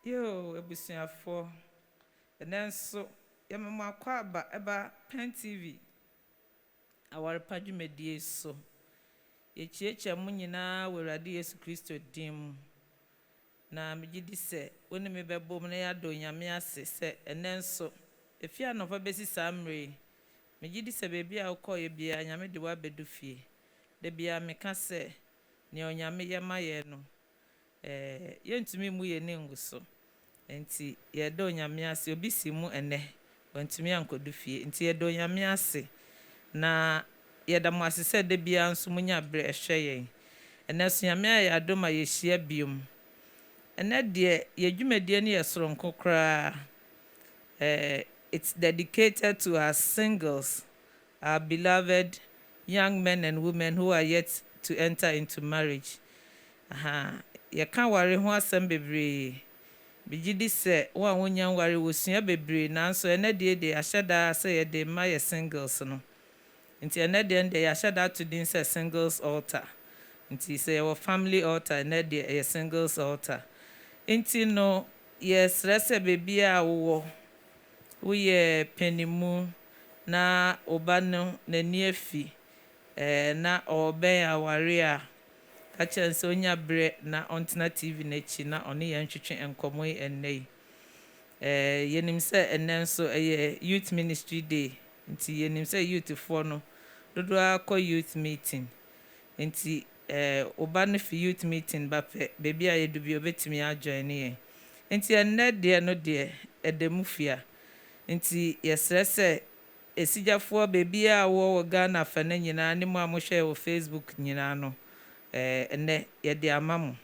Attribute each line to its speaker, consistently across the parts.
Speaker 1: Yo, ebusuafo. Enenso, yamama akwa aba Pen TV. Aware padwumadie so. Yechiechia mu nyinaa wɔ Awurade Yesu Kristo din mu. Na megidi sɛ wone me bɛbom na yɛadɔ Nyame ase sɛ enenso efi anɔpa besi saa mmere. Megidi sɛ beebi a wokɔɔ yɛ bia Nyame de wabɛdu fie. Da bia meka sɛ nea Onyame yɛma yɛ no. Yɛntumi mu yɛ ne ngu so. Nti yɛdɔ Onyame ase obi si mu ene wantumi ankɔdu fie nti yɛdɔ Onyame ase na yɛda mo ase sɛ da bia nso munya berɛ ɛhwɛ yɛn ɛnɛ so Nyame ayɛ adom a yɛhyia biom ɛnɛ deɛ yɛdwumadie no yɛ soronko koraa. It's dedicated to our singles, our beloved young men and women who are yet to enter into marriage. Yɛka ware ho asɛm bebree. Bigye di sɛ wo a wonya nware wosua bebree nanso ɛnɛ deɛ de ahyɛ daa sɛ yɛde ma yɛ singles no. Nti ɛnɛ deɛ de yɛahyɛ daa to din sɛ singles altar. Nti sɛ yɛwɔ family altar ɛnɛ deɛ ɛyɛ singles altar. Nti no yɛsrɛ sɛ beebi a wowɔ woyɛ panimu na ɔba no n'ani afi na ɔrebɛn aware a ka kyerɛ sɛ onya berɛ na ɔntena TV n'akyi na ɔne yɛn twetwe nkɔmmɔ yi ɛnnɛ yi. Yɛnim sɛ ɛnnɛ nso ɛyɛ youth ministry day nti yɛnim sɛ youthfoɔ no dodoɔ akɔ youth meeting nti ɔba no fi youth meeting ba pɛ beebi a yɛdu bi obɛtumi ajoin yɛn nti ɛnnɛ deɛ no deɛ ɛda mu fia nti yɛsrɛ sɛ esigyafoɔ beebi a wɔwɔ Ghana fa no nyinaa ne mu a mohwɛ wɔ Facebook nyinaa no ɛnɛ yɛde ama mo.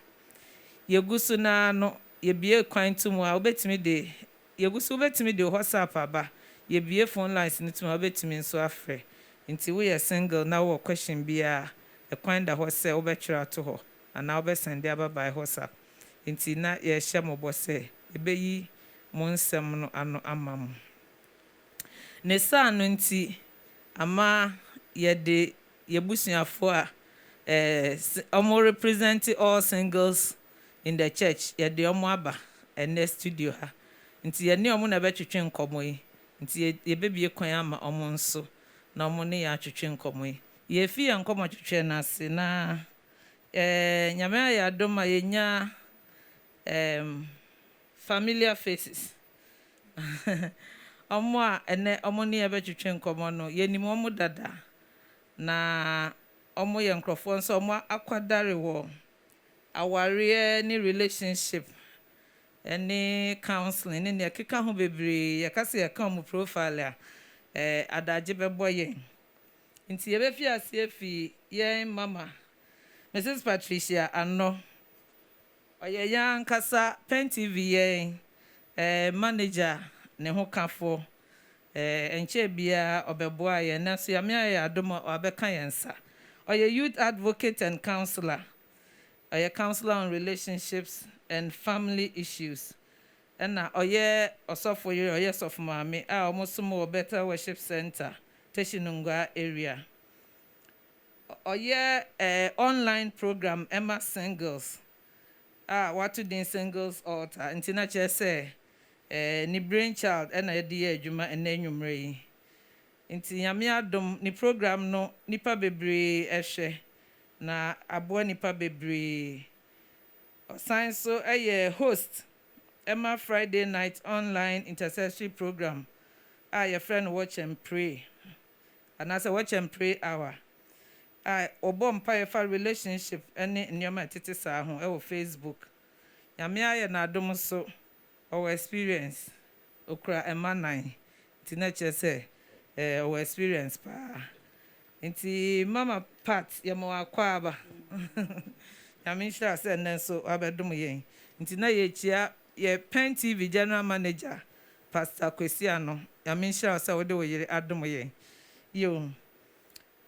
Speaker 1: Yɛgu so na no yɛbie kwan to mu a wobɛtumi de yɛgu so wobɛtumi de WhatsApp aba yɛbie phone lines no to mu a wobɛtumi nso afrɛ nti woyɛ single na wowɔ question biara ɛkwan da hɔ sɛ wobɛtwerɛ ato hɔ anaa wobɛsɛnde aba by WhatsApp nti na yɛhyɛ mmɔbɔ sɛ yɛbɛyi mo nsɛm no ano ama mo. Ne saa no nti ama yɛde yɛbusuafoɔ a ɔmo represent all singles in the church yɛde ɔmo aba ɛnɛ studio ha nti yɛne ɔmo na ɛbɛtwetwe nkɔmmɔ yi nti yɛbɛbie kwan ama ɔmo nso na ɔmo ne yɛ atwetwe nkɔmmɔ yi. Yɛfi yɛn nkɔmmɔ twetwe no ase na Nyame ayɛ adom a yɛnya familiar faces ɔmo a ɛnɛ ɔmo ne yɛbɛtwetwe nkɔmmɔ no yɛnim ɔmo dada na ɔmo yɛ nkurɔfoɔ nso ɔmo akwadare wɔ awareɛ ne relationship ɛne counseling ne nea ɛkeka ho bebree yɛka sɛ yɛka ɔmo profile a adagye bɛbɔ yɛn nti yɛbɛfi aseɛ fi yɛn mama Mrs. Patricia Ano ɔyɛ yɛn ankasa Pen TV yɛn manager ne ho kafoɔ ɛnkyɛ biara ɔbɛboa yɛn nanso Nyame ayɛ adom a ɔabɛka yɛn nsa. Ɔyɛ youth advocate and counselor. Ɔyɛ counselor on relationships and family issues. Ɛna ɔyɛ ɔsɔfo yere ɔyɛ sɔfo maame a ɔmo som wɔ Better Worship Center, Teshinungwa area. Ɔyɛ online program Emma Singles a wato din Singles Altar nti na kyerɛ sɛ ne brainchild ɛna yɛde yɛ adwuma ɛnɛ nnwummerɛ yi. Nti Nyame adom ne program no nipa bebree ɛhwɛ na aboa nipa bebree. Ɔsan so ɛyɛ host Emma Friday night online intercessory program a yɛfrɛ no Watch and Pray anaasɛ Watch and Pray hour a ɔbɔ mpaeɛ fa relationship ɛne nneɛma ɛtete saa ho ɛwɔ Facebook. Nyame ayɛ n'adom so ɔwɔ experience okura ɛma 9 nti na kyerɛ sɛ ɔwɔ experience paa nti Mama Pat yɛma wakɔ aba Nyame nhyira sɛ ɛnnɛ nso wabɛdom yɛn nti na yɛkyia yɛ Pen TV general manager Pastor Kwesi Ano Nyame nhyira sɛ wode wo yere adom yɛn yo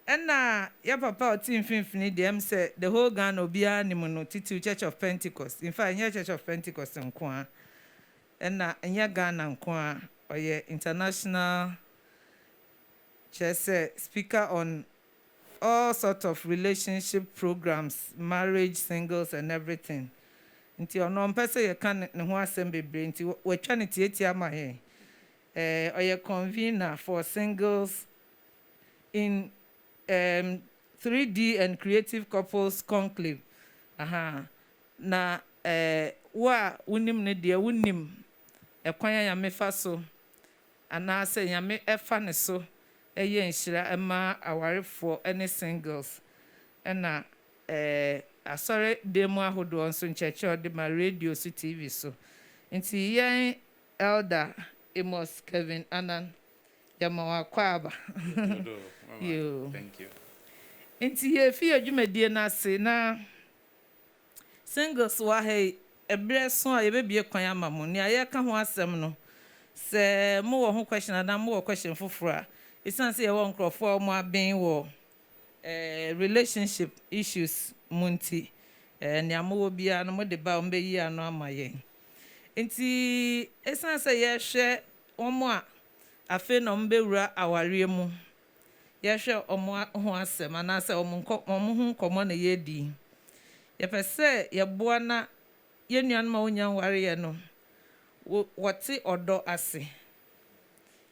Speaker 1: ɛna yɛ papa a ɔte mfimfini deɛ sɛ the whole Ghana obiara nim no Titiw Church of Pentecost in fact ɛnyɛ Church of Pentecost nko a ɛna ɛnyɛ Ghana nko a ɔyɛ international kyerɛ sɛ speaker on all sorts of relationship programs, marriage, singles and everything nti ono mpese ye kan ne ho asem bebre nti watwa ne tietia ma he oye convener for singles in 3D and creative couples conclave na wa wonim ne de wonim ekwan ya mefa so ana se nyame efa ne so eye nhira ema awarefo ene singles ena asore demo ahodo nso ncheche de ma radio so TV so nti yen elder Amos Kevin Anan yamawa kwaba yo
Speaker 2: thank you
Speaker 1: nti ye fi adwumadie na ase na singles wa hey ebre so a ye bebie kwan amamu ni aye ka ho asem no se mo wo ho question na mo wo question foforo a isan se ye wo nkrofo mo aben wo relationship issues munti ni amowo bia no mo de ba mbe yi ano amaye nti isan se ye hwe omo a afe no mbe wura aware mu ye hwe omo ho asem na se omo ho komo na ye di ye pese ye boa na ye nuan ma onya ware ye no wote odo ase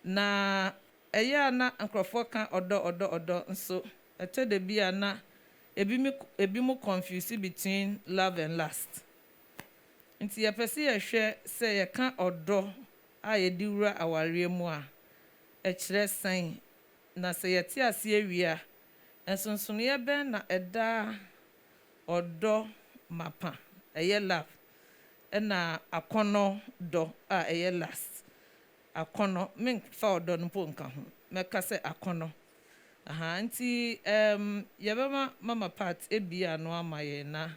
Speaker 1: na eya na nkrofo kan odo nso etede bia na ebi mu confuse between love and lust nti ye pese ye hwe se ye kan odo a ye di wura aware mu a ekire san na se ye ti ase awia ensonsono ye ben na eda odo mapa eye love na akono do a eye last akono men fa odo no po nka ho meka se akono nti yebema mama part ebia no amaye na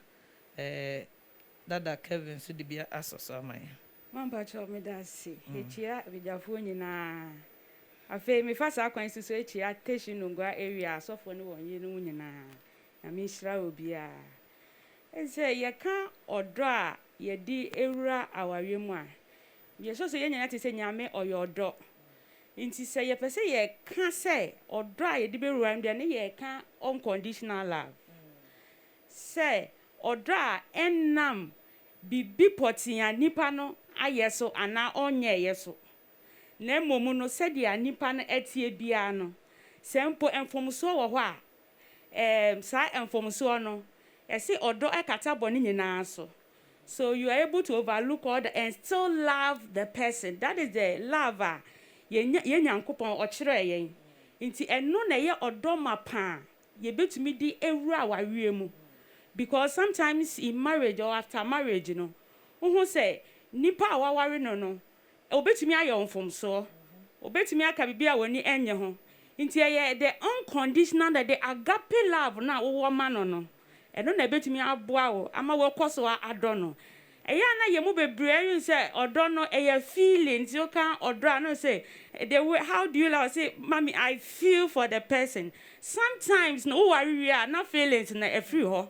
Speaker 1: dada Kevin so de bia asoso amaye
Speaker 3: mamba cho me da si echia bidafo nyina afa me fa sa kwan so echia teshinungwa area asofo ne wonye no nyina na me hira obi a ense ye ka odo a ye di ewura aware mu a ye so ye nyina te se nyame oyodo nti se ye pese ye ka se odo a ye di bewura ndia ne ye ka unconditional love se odo a enam bibi potia nipa no ayeso ana onye yeso na emomu no se dia nipa no etie bia no sempo enfomso wo ho a sa enfomso no esi odo ekata boni nyina so you are able to overlook all and still love the person. That is the love ye nyankopon o kire yen nti eno na ye odo mapa ye betumi di ewura awawe mu because sometimes in marriage or after marriage no who say nipa awaware no obetumi aye onfomso obetumi aka bibia woni enye ho nti ye the unconditional the agape love na wo ma no eno na betumi aboa wo ama wo koso ado no eya na ye mu bebre yin say odo no eya feelings you can odo no say the way how do you love say mommy I feel for the person sometimes no worry na feelings na free ho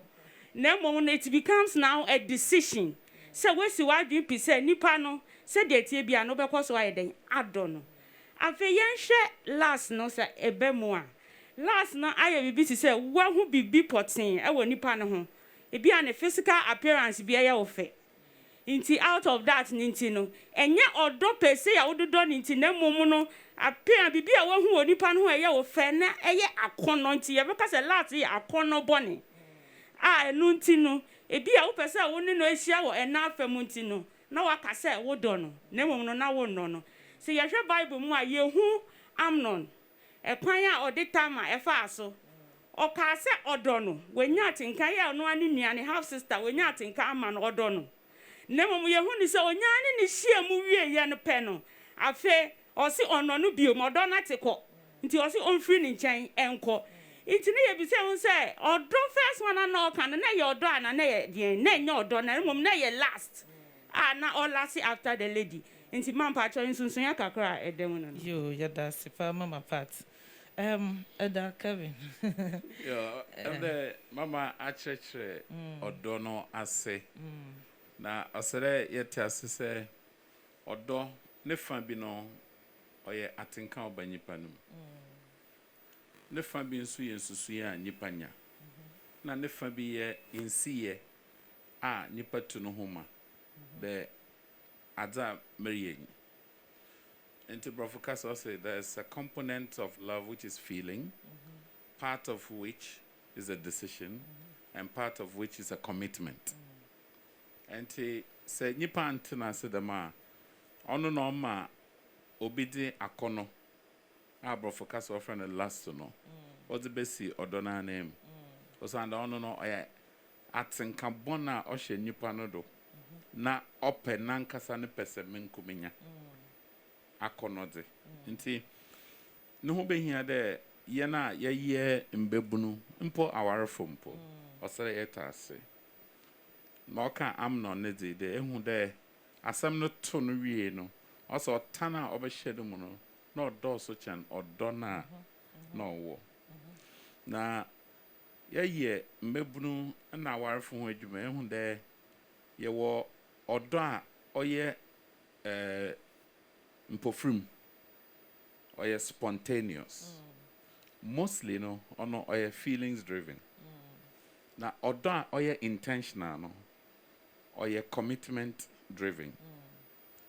Speaker 3: na mom it becomes now a decision say we si wa dwen pise nipa no say de tie bia no be koso aye den ado no afa yen hwe last no say ebe mu a last na aye bibi ti say wa hu bibi potin e wo nipa no ho e bia ne physical appearance bia ye wo fe nti out of that nti no enye odo pese ya wododo nti na mom no appear bibi a wo hu wo nipa no ho ye wo fe na eye akono nti ye beka say last ye akono bone enu nti no ebi a wo pese wo ni no ehia wo ena afam nti no na waka say wo do no na mom no na wo no se ye hwe bible mu a ye hu Amnon ekwan a oditama efa aso oka se odo no wenya atinka ya no ani nuane half sister wenya atinka ama no odo no na mom ye hu ni se onya ani ni hia mu wie ye no pe no afe osi ono no bio modo na teko nti osi onfiri ni nchen enko nti ne ye bi se hu se odo first one na oka na ye odo ana na ye den na nya odo na mom na ye last na all last after the lady nti man pa cho nsunsun ya kakra edem no
Speaker 1: yo yada sifa mama part Eda Kevin
Speaker 2: yo the mama achechre odo no ase na osere yete ase se odo ne fa bi no oye atenka obanyipa no ne fa bi nso ye nsusu ya nyipa nya na ne fa bi ye nsiye a nyipa tu no homa the adza marrying. Into Brofocas say there's a component of love which is feeling, part of which is a decision, and part of which is a commitment. And he said, Nipa antina said the ma, ono no ma obidi akono. Brofocas offer the last to know. What's the best odona name? Osanda ono no atenka bona ohye nipa no do. Na ope nankasa ne pese menkuminya. Akonode nti no ho behia de ye na ye mbebunu mpo awarefo mpo osere etase na oka amno ne de ehu de asem no to no wie no oso tana obehyedu mu no na odo so chan odo na na owo na ye mbebunu na awarefo ho adwuma ehu de ye wo odo a oye mpofrim or spontaneous. Mostly no or feelings driven. Now odo or intentional no or commitment driven.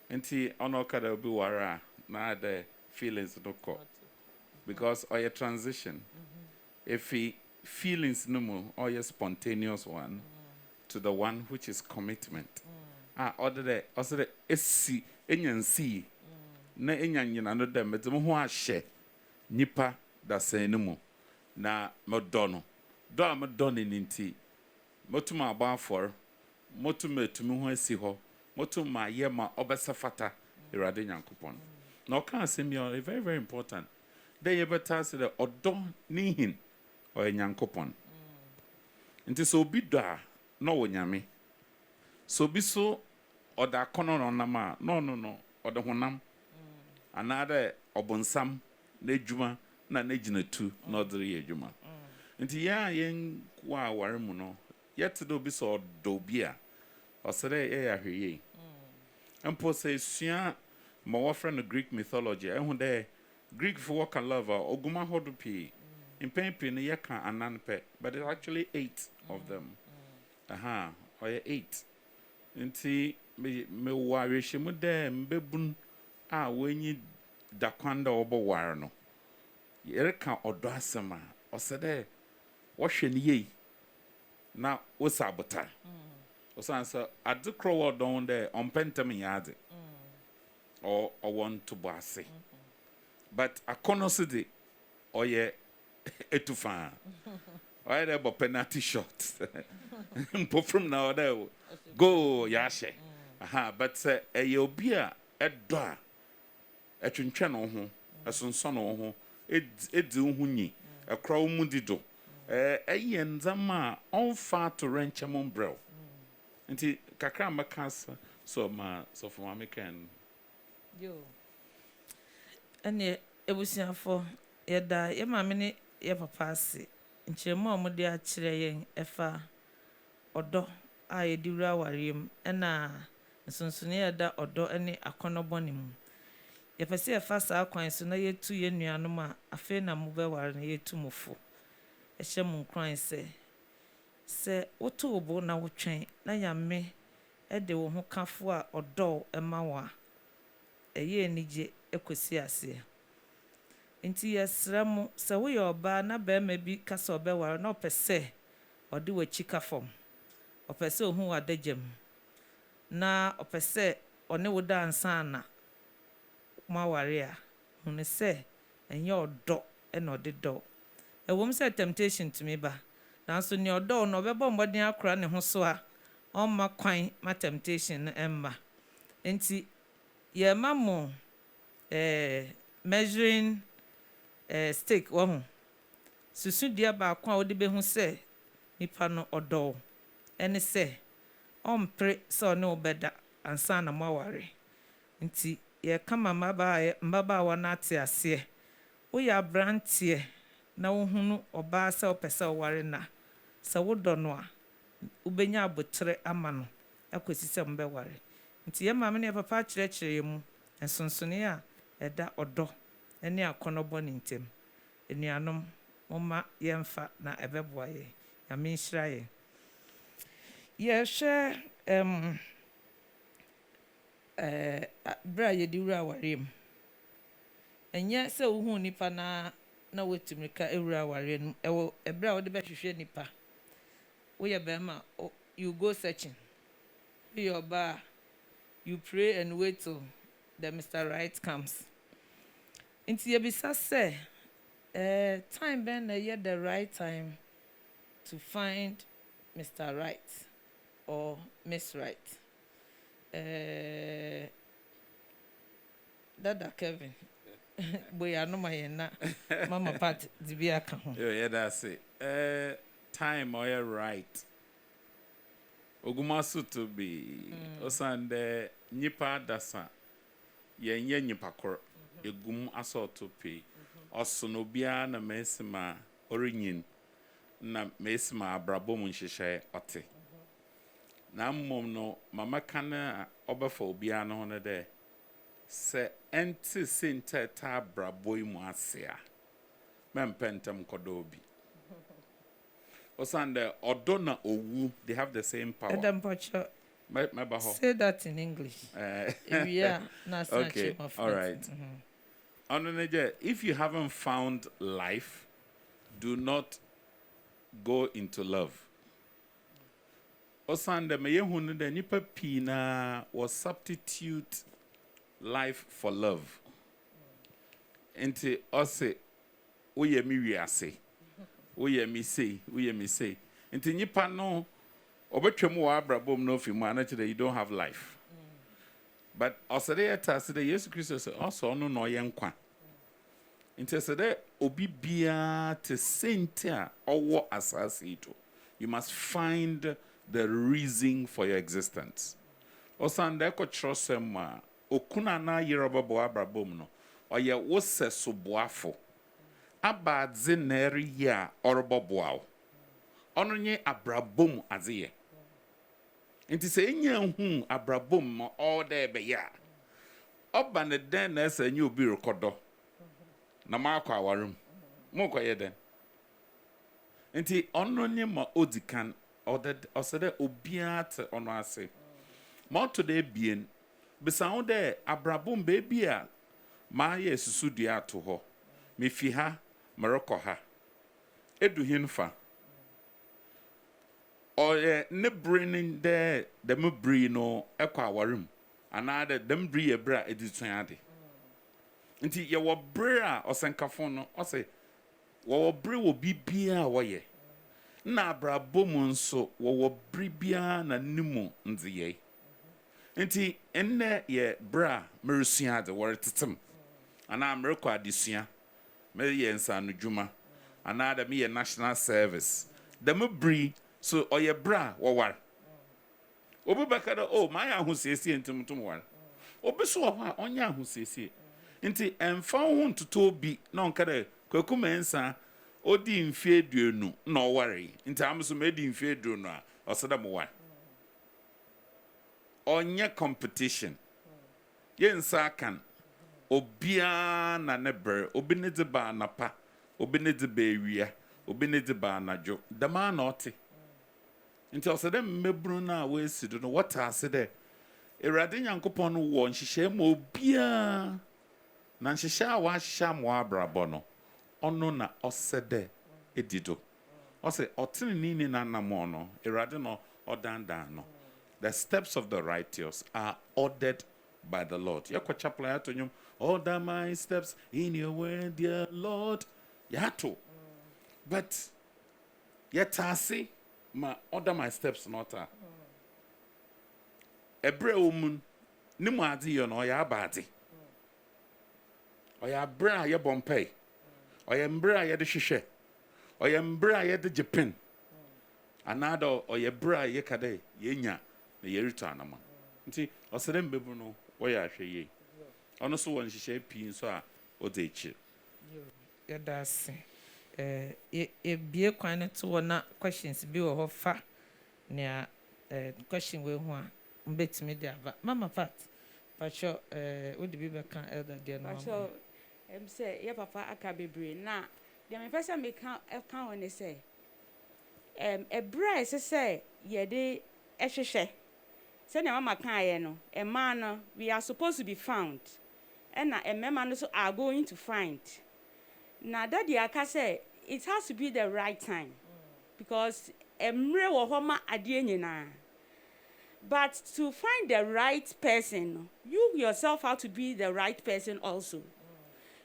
Speaker 2: Enti ono kada be wara na the feelings no ko. Because or transition. If he feelings no more or spontaneous one to the one which is commitment. Order the also the enyansi na enyanyina no dem medem ho ahye nipa da sanemu na modono do a modono ninti motuma aba for motuma etumi ho asi ho motuma yema obesafata irade nyankopon na o kan asem yo very very important dey you better say the odo nihin o nyankopon nti so obi do a no wonyame so bi so oda kono no nama no oda honam another obonsam na ejuma na nejina tu na odere ejuma nti ya yen kwa aware mu no yet do bi so do bi a osere ya hweye empo say sua ma wo friend Greek mythology ehun de Greek for work and love oguma hodo pi impepe ne yeka ananpe but it's actually 8 of them or 8 nti me wa rehemu de mbebun a wenyi dakwanda obo war no yereka odo asema osede wo hwe ne yei na wo sabota osansa adekro wo don de onpentem yaade or want to boase but akonoside oye etufa oye de bo penalty shot mpo from now there go yashe but eye obi a edo a etwentwe no ho esonso no ho edi ho nyi ekra wo mu dido eye nzama onfa to renchemon brew nti kakra makas so for ma mekan
Speaker 1: yo ene ebusiafo yeda ye maame ne ye papa ase nkyeremu a mode a kire yen efa odo a ye diwura warem ena nsonsone yeda odo ene akonobone mu ye pese ye fa sa kwan so na yetu ye nuanom a afi na mu be ware na yetu mufo ehye mu kran se woto obo na wotwen na yame ede wo ho kafo a odo ema wa eye nije ekosi ase nti yesremu se wo ye oba na ba ma bi kasa obe ware na opese ode wachi kafom opese ohun wadagem na opese one wo dansa na ma ware a hunu se enye odo ena ode do ewom se temptation to me ba nanso ni odo no obebo mbodin akora ne ho so a omma kwan ma temptation emma nti ye mamo measuring stick wo ho susudua ba kwa wo de be hu se nipa no odo ene se ompre se one obeda ansa na maware nti ye kama mbaba wa na ate ase wo ya brantie na wo hunu oba se opese ware na se wo do no a ubenya abotre ama no akosi se mbe ware nti ye maame ne papa kire mu ensonsone a eda odo ene akonobo ne ntem enuanom moma yemfa na ebeboa ye ya menhira ye ye hwe bra ye di wura aware mu enye se wo hu nipa na wetumi ka ewura aware no ewo ebra wo de behwehwe nipa wo ye bema you go searching your bar you pray and wait till the Mr. Right comes nti ye bisa say time ben na ye the right time to find Mr. Right or Miss Right. Dada Kevin. Boy, I know my na Mama Pat Dibiaka.
Speaker 2: Yeah, that's it. Time or right. Ogumasu to be osande nipa dasa yenye nipa kor egum aso to pay osono bia na mesima orinyin na mesima abrabo mu nhyehyɛ ɔte na mmom no mama kana ɔbɛfa obia no ho ne de sɛ ɛnte sente ta abrabo yi mu ase a mempentem kɔdɔ obi osande ɔdɔ na owu they have the same power.
Speaker 1: Adam Pocho. Say that in English.
Speaker 2: Okay, all right. If you haven't found life, do not go into love. Osande me yehunu de nipa pina was substitute life for love. Enti ose uye mi wiase. Uye mi say. Enti nipa no obetwem wa abrabom no fi mu anachire you don't have life. But osede eta se de Yesu Christo se also no no ye nkwa. Enti se de obi bia te sente a owo asase ito. You must find the reason for your existence. Osande ko trosem a okuna na yerobo bo abrabom no oye wo se so boafo. Abadze na eri ya orobo boawo. Ono nye abrabom azeye. Nti se enya hu abrabom mo all day be ya. Oba ne den na ese nya obi rekodo. Na makwa awarum. Mo kwaye den. Nti ono nye ma odikan osede obiate ono ase. Mo to de bien. Besawo de abrabom baby a ma ye susu dua to ho. Me fi ha, meroko ha. Edu hinfa. Oye ne bring de me bring no ekwa awarum. Another them bring bra editun ade. Nti ye wo bra osenkafo no ose wo bra wo bibia wo ye. Na abrabom nso wo bibia na nimu nziye. Nti enne ye bra merusua de wor tetem. Ana merko adesua. Me ye nsanu dwuma. Another me ye national service. Them bring so oye bra wo war. Obi bakada oh my ahusiesie ntimtum war. Obi so ho onya ahusiesie. Nti emfa ho ntoto bi na onkada kwaku mensa odi mfie aduonu na oware. Nti amso me di mfie aduonu a oseda mo war. Onya competition. Yensa kan obia na neber obi ne de ba na pa obi ne de ba ewia obi ne de ba na jo dama na ote. Nti osede mmebru na we sido no what ase de Erade Nyankopon wo nhihye ma obia na nhihye a wa hya mo abrabo no ono na osede edido ose otenini ni na namo no Erade no odandan no the steps of the righteous are ordered by the Lord. Yakwa chapel ya to nyum order my steps in your way dear Lord yato but yetase ma order my steps not a ebre omun ni mu ade yo no ya abade oya bra ye bompay oya mbra ye de hwehwe oya mbra ye de Japan anado oya bra ye kade ye nya na ye return ama nti osere mbebu no oya hwe ye ono so won hwehwe pin so a odechi
Speaker 1: yo dase e bie kwan to na questions bi wo ho fa na question we ho a mbetimi de aba mama Pat pacho wo de bi be kan elder de no
Speaker 3: pacho say ye papa aka bebre na de me pesa me kan won ne say e bra say ye de ehwehwe Send your mama can no, a man, we are supposed to be found. And a member also are going to find. Now that the aka say it has to be the right time. Because emre wo homa adie nyina. But to find the right person, you yourself have to be the right person also.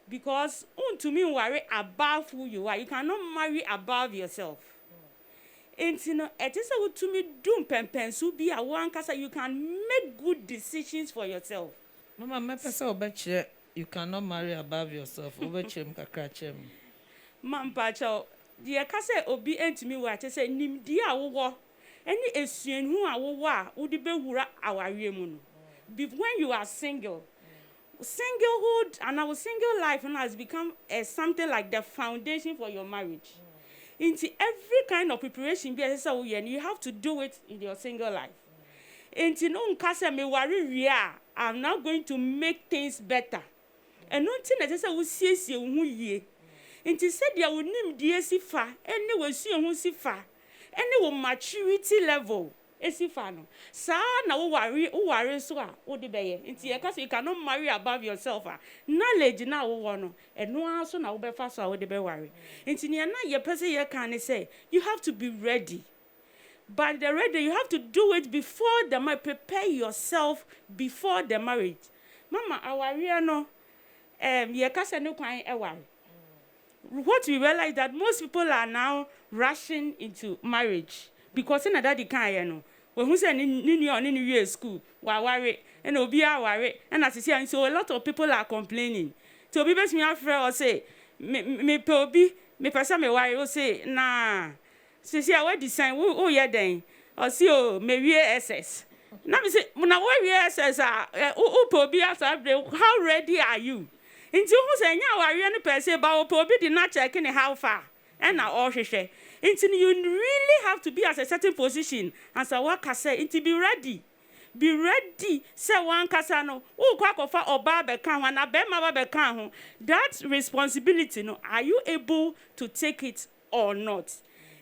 Speaker 3: Because to me worry above who you are. You cannot marry above yourself. And you know, it is a to me doom pen so be a one case you can make good decisions for yourself.
Speaker 1: Mama, my person obeche you cannot marry above yourself. Obeche mkakrachem.
Speaker 3: Man pacho, the case obi entimi wa te say nim di awo any esuan hu awo a wo de bewura aware mu no. When you are single, singlehood and our single life has become something like the foundation for your marriage. Into every kind of preparation, you have to do it in your single life. Into no nkasa me worry I'm now going to make things better. And no thing that we see hu ye. Into said there will nim die sifa, any will see hu sifa, any will maturity level. Esifano. Sa na wo worry so a wo de beye. Nti ye ka say you cannot marry above yourself. Knowledge na wo no. Eno aso na wo be fa so a wo de be worry. Nti ne na ye person ye can say you have to be ready. But the ready you have to do it before the marriage. Prepare yourself before the marriage. Mama aware no ye ka say no kwan e worry. What we realize that most people are now rushing into marriage. Because in that kind no when who say ni school wa worry and obi a worry and as you see so a lot of people are complaining to obi best me afraid or say me pe obi me person me worry o say na see what design who ye den or see o me wie SS na me say na we wie SS who pe obi as how ready are you into who say nya worry any person ba o pe obi di na check how far and na all hwehwe. Until you really have to be at a certain position as a worker say, until be ready. Be ready. Say one kasano. Oh, kwakofa oba bekan ho na be ma ba bekan ho. That responsibility, no, are you able to take it or not?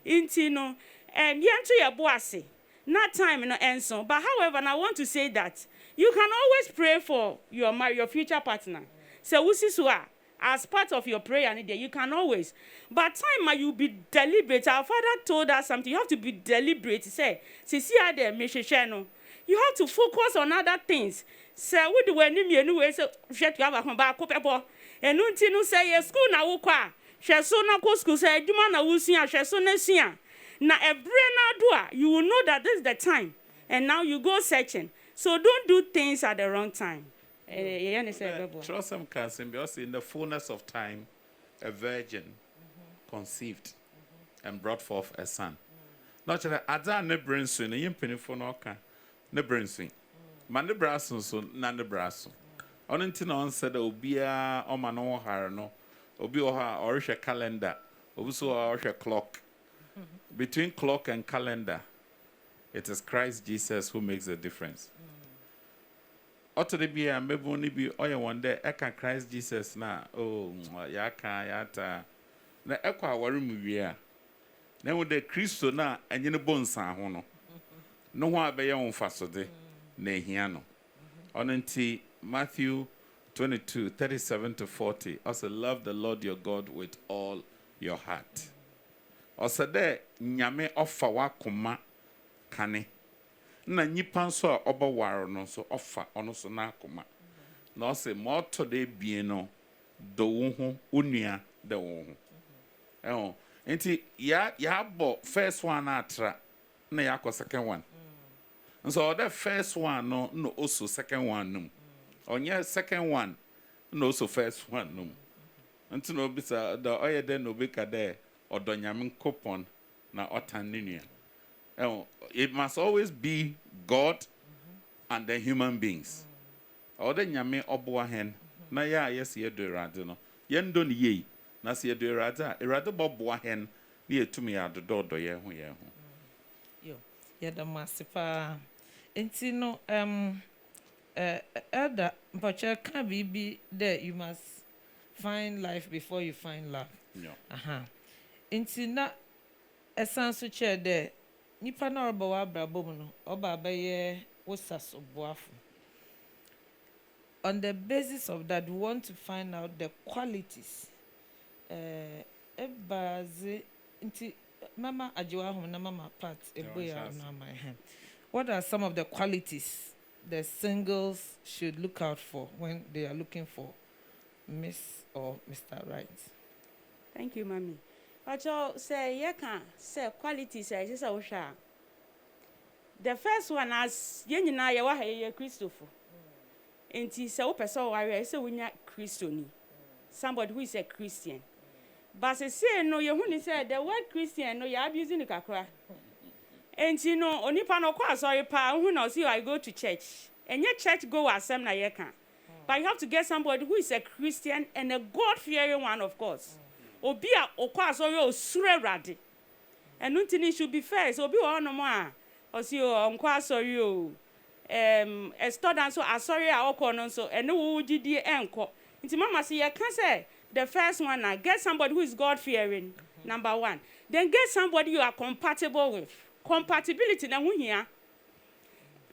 Speaker 3: Until no, yentu ye boase. Not time no enso. But however, I want to say that you can always pray for your future partner. So usiswa. As part of your prayer, you can always. But time you be deliberate. Our father told us something. You have to be deliberate. He said, you have to focus on other things. Say, what do we need anyway? So, shut you have a home back up. And no say, yes, school now, qua. She so na go school, say, you man, I will see, she so nesia. Now, a brain you will know that this is the time. And now you go searching. So, don't do things at the wrong time.
Speaker 2: Trust some cancer because in the fullness of time, a virgin conceived and brought forth a son. Not that Ada ne brain swing, a yimping for no can, ne brain swing. Man the brasso, so none the brasso. On until on said, Obia, or Mano Harno, Obioha, or a calendar, also or a clock. Between clock and calendar, it is Christ Jesus who makes the difference. Oto de bia meboni bi oye one day eka Christ Jesus na yata na ekwa aware mu wie a na wo de Kristo na enye ne bonsan ho no ho abeye won fasode na ehia no onenti Matthew 22:37-40 also love the Lord your God with all your heart also de nyame ofa wa koma kane na nyipa nso a obawaro no so ofa ono so na akoma na o se moto de bie no do wo ho onua de wo ho enti ya bo first one atra na ya ko second one so the first one no also second one no onye second one no also first one no enti no bisa the oyede no be ka de odonyam kopon na otan nua. It must always be God and the human beings. Or the nyame oboa hen na ya yes ye do rade no. Yen do ni ye na se ye do rade a rade boboa hen na etumi ya dodo ye ho ye ho.
Speaker 1: Yo, ye da masipa. Enti no elder but can be there you must find life before you find love.
Speaker 2: Yeah.
Speaker 1: Enti na essence chair there nipa na oba wa brabo mu no oba abaye wosaso boafo. On the basis of that, we want to find out the qualities. Ebaze nti mama ajiwa ho na mama part eboya na my hand. What are some of the qualities the singles should look out for when they are looking for Miss or Mr. Right?
Speaker 3: Thank you, Mommy. Acho say say qualities say osha. The first one as ye nyina ye wa ye Christopher. Enti say wo person warrior say wonya Christoni. Somebody who is a Christian. But say no ye hu ni say the word Christian no you abusing the kakra. Enti no onipa no kwa sorry pa hu na see I go to church. And your church go asem na ye kan. But you have to get somebody who is a Christian and a God-fearing one, of course. Obi a okwa sorry o sure rade. And untini should be fair. So obi o no mo o si o nkwa sorry o a student so asori a okọ no so ene wo gidi enko. Nti mama say you can say the first one now get somebody who is God-fearing, number 1. Then get somebody you are compatible with. Compatibility na hu hia.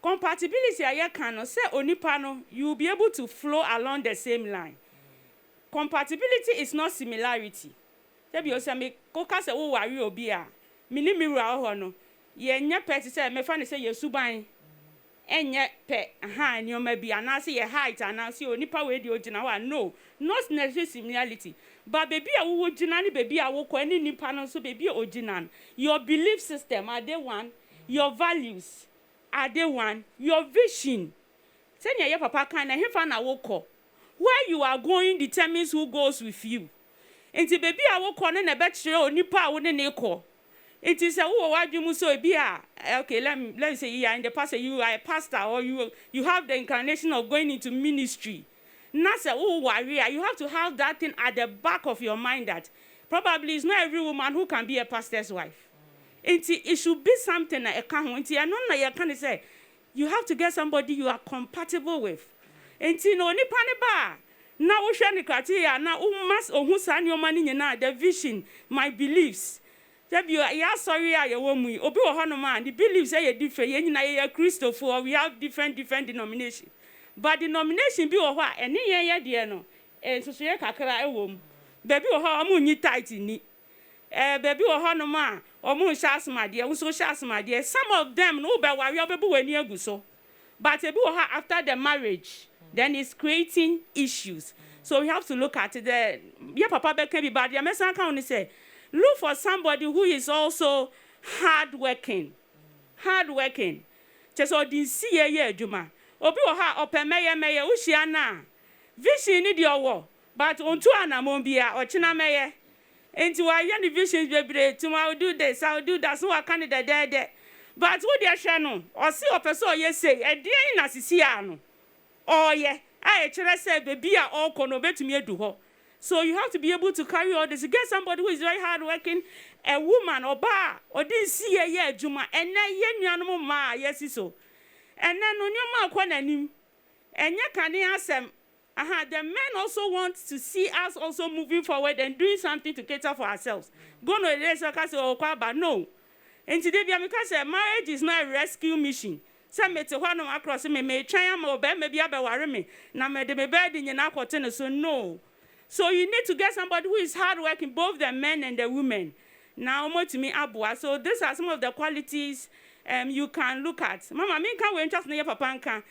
Speaker 3: Compatibility aye kan no say onipa no you will be able to flow along the same line. Compatibility is not similarity. There be o say me koka say wo wari obi a me ni mi wura ho no ye nya pet say me fa ne say yesuban enye pe nyoma bi anase ye height anase onipa we di ogina wa no not necessarily similarity but baby a wo ogina ni baby a wo ko ani nipa no so baby ogina your belief system are they one, your values are they one, your vision say your papa kan na hefa na wo ko where you are going determines who goes with you enti baby a wo ko na be kire onipa a wo ne ko. It is a who so be okay. Let me say you are in the pastor. You are a pastor, or you have the inclination of going into ministry. Not say warrior. You have to have that thing at the back of your mind that probably it's not every woman who can be a pastor's wife. It should be something that you can say. You have to get somebody you are compatible with. No ni ba. Na wo hwe ne criteria na must ohun sa ne omani nyina the vision, my beliefs. Yeah, sorry, I obi wo ho no man. The beliefs say different. Ye nyina ye Christopher. We have different denominations. But denomination bi wo ho a ene ye de no. So ye kakra e wo mu. Baby wo ho omo nyi tight ni. Baby wo ho no man. Omo sha asmade, wo so sha asmade. Some of them no be wari obebu wani agu so. But baby wo ho after the marriage, then it's creating issues. So we have to look at the papa be can be bad. Ya mesan kan oni say look for somebody who is also hardworking. Hardworking. Just odin si ye adwuma. Obi wo ha opemeye uhia na. Vision ni de owo, but onto anamon bia ochina meye. Enti wa ye the visions bebre, tomorrow I will do this, I will do that, so I can de. But who dey hwe no, o si opeso ye say, e de na sisi ano. Oye, I chere say baby a all no betumi edu ho. So you have to be able to carry all this. You get somebody who is very hardworking, a woman or bar, or didn't see a year, Juma, and then ye ma, yes, so. And then on your mouth, and you can ask them. The men also want to see us also moving forward and doing something to cater for ourselves. Go no but no. And today, because marriage is not a rescue mission. Some may one across me try or maybe I me. Now, may the bed in your so no. So you need to get somebody who is hardworking, both the men and the women. Now, more to me, Abua. So these are some of the qualities you can look at. Mama, me can't wait just near Papa.